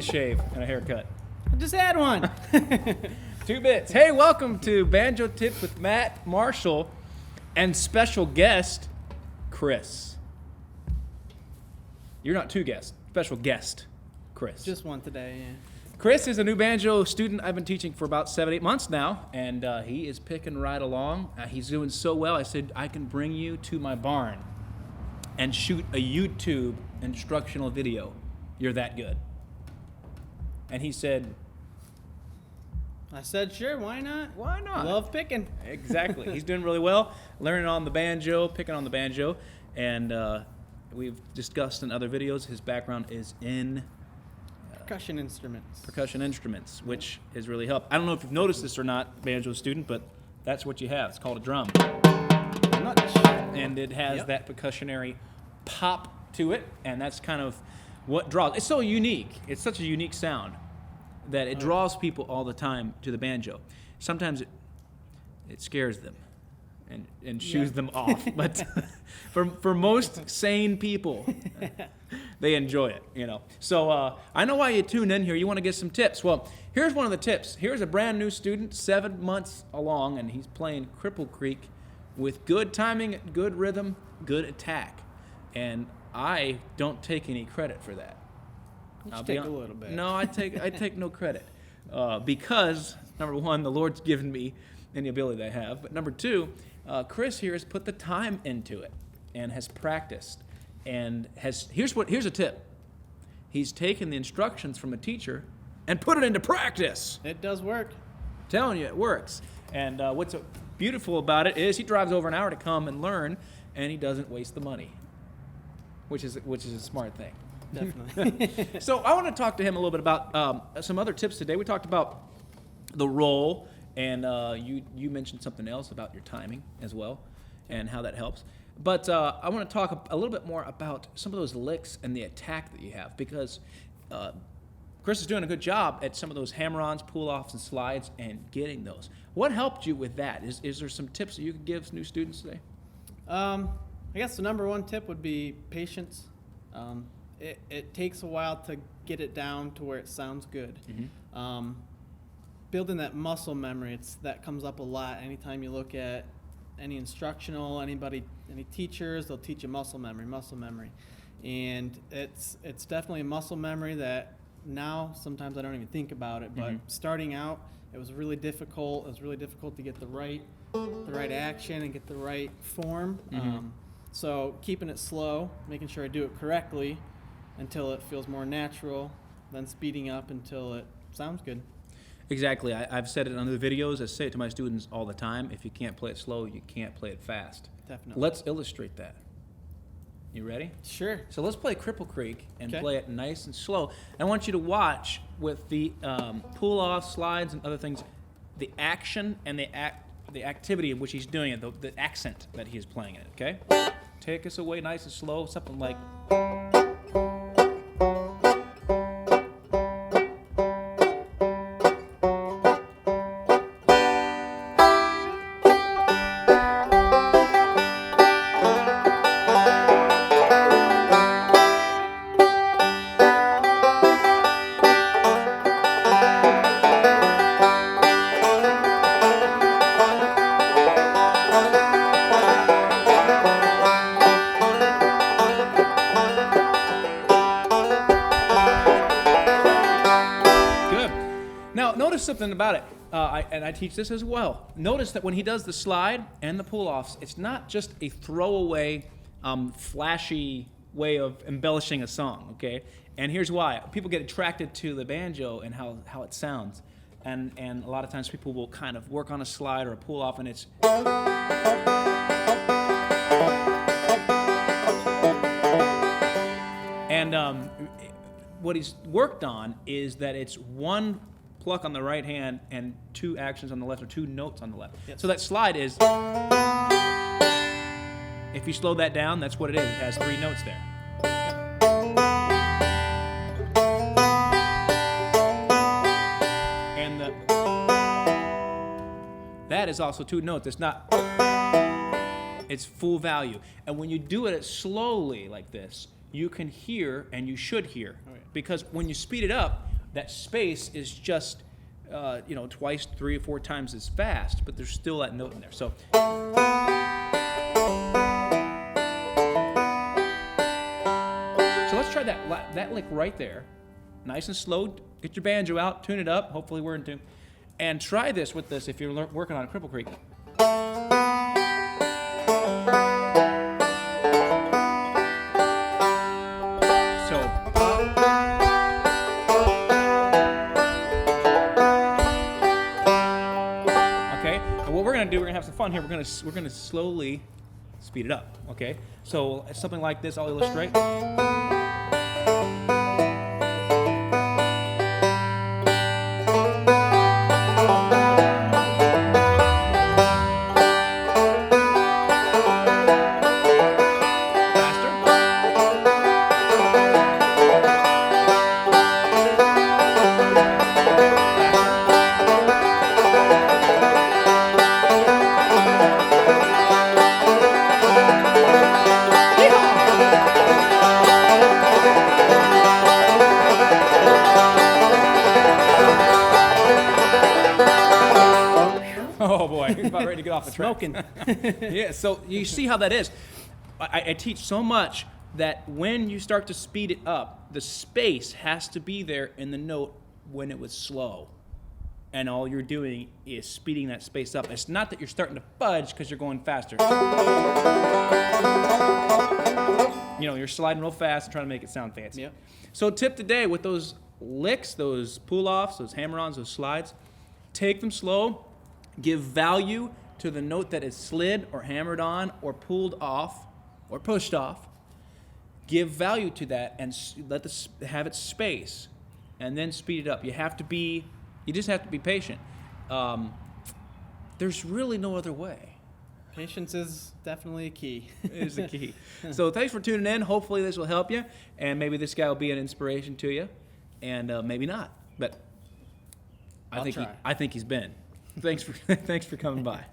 shave and a haircut. I just had one. 2 bits. Hey, welcome to Banjo Tips with Matt Marshall and special guest, Chris. You're not 2 guests. Special guest, Chris. Just one today, yeah. Chris is a new banjo student I've been teaching for about 7-8 months now, and he is picking right along. He's doing so well, I said, I can bring you to my barn and shoot a YouTube instructional video. You're that good. And he said, I said, sure, why not? why not? Love picking. Exactly. He's doing really well, learning on the banjo, picking on the banjo, and we've discussed in other videos, his background is in Percussion instruments. which has really helped. I don't know if you've noticed this or not, banjo student, but that's what you have. It's called a drum. Much. And it has that percussionary pop to it, and that's kind of what draws. It's so unique. It's such a unique sound that it draws people all the time to the banjo. Sometimes it scares them and shoos them off, but for most sane people, they enjoy it, you know. So I know why you tuned in here. You want to get some tips. Well, here's one of the tips. Here's a brand new student, 7 months along, and he's playing Cripple Creek with good timing, good rhythm, good attack. And I don't take any credit for that. I'll take a little bit. No, I take no credit because, number one, the Lord's given me any ability that I have. But number two, Chris here has put the time into it and has practiced. And here's a tip. He's taken the instructions from a teacher and put it into practice. It does work. I'm telling you, it works. And what's so beautiful about it is he drives over an hour to come and learn, and he doesn't waste the money, which is a smart thing. Definitely. So I want to talk to him a little bit about some other tips today. We talked about the roll, and you mentioned something else about your timing as well and how that helps. But I want to talk a little bit more about some of those licks and the attack that you have, because Chris is doing a good job at some of those hammer-ons, pull-offs, and slides and getting those. What helped you with that? Is there some tips that you could give new students today? I guess the number one tip would be patience. It takes a while to get it down to where it sounds good. Mm-hmm. Building that muscle memory, that comes up a lot anytime you look at any instructional, any teachers, they'll teach you muscle memory. And it's definitely a muscle memory that now sometimes I don't even think about it, but starting out, it was really difficult. It was really difficult to get the right action and get the right form. So keeping it slow, making sure I do it correctly until it feels more natural, then speeding up until it sounds good. Exactly. I've said it on the videos. I say it to my students all the time. If you can't play it slow, you can't play it fast. Definitely. Let's illustrate that. You ready? Sure. So let's play Cripple Creek and Okay. play it nice and slow. I want you to watch with the pull-off, slides, and other things, the action and the activity in which he's doing it, the accent that he is playing it, okay? Take us away nice and slow, something like... something about it, and I teach this as well. Notice that when he does the slide and the pull-offs, it's not just a throwaway, flashy way of embellishing a song, okay? And here's why. People get attracted to the banjo and how it sounds. And a lot of times people will kind of work on a slide or a pull-off, and it's... And what he's worked on is that it's one pluck on the right hand and 2 actions on the left, or 2 notes on the left. Yes. So that slide is, if you slow that down, that's what it is. It has 3 notes there. And that is also 2 notes. It's not, it's full value. And when you do it slowly like this, you can hear, and you should hear, because when you speed it up, that space is just, twice, 3 or 4 times as fast, but there's still that note in there. So. So let's try that lick right there. Nice and slow. Get your banjo out, tune it up. Hopefully we're in tune. And try this with this if you're working on Cripple Creek. We're gonna have some fun here. We're gonna slowly speed it up. Okay, so something like this, I'll illustrate. Oh boy, he's about ready to get off the track. Smoking. Yeah, so you see how that is. I teach so much that when you start to speed it up, the space has to be there in the note when it was slow. And all you're doing is speeding that space up. It's not that you're starting to fudge because you're going faster. You're sliding real fast and trying to make it sound fancy. Yep. So tip today with those licks, those pull-offs, those hammer-ons, those slides, take them slow. Give value to the note that is slid or hammered on or pulled off or pushed off. Give value to that and have it space, and then speed it up. You just have to be patient. There's really no other way. Patience is definitely a key. It is the key. So thanks for tuning in. Hopefully this will help you, and maybe this guy will be an inspiration to you, and maybe not. But I think he's been. Thanks for coming by.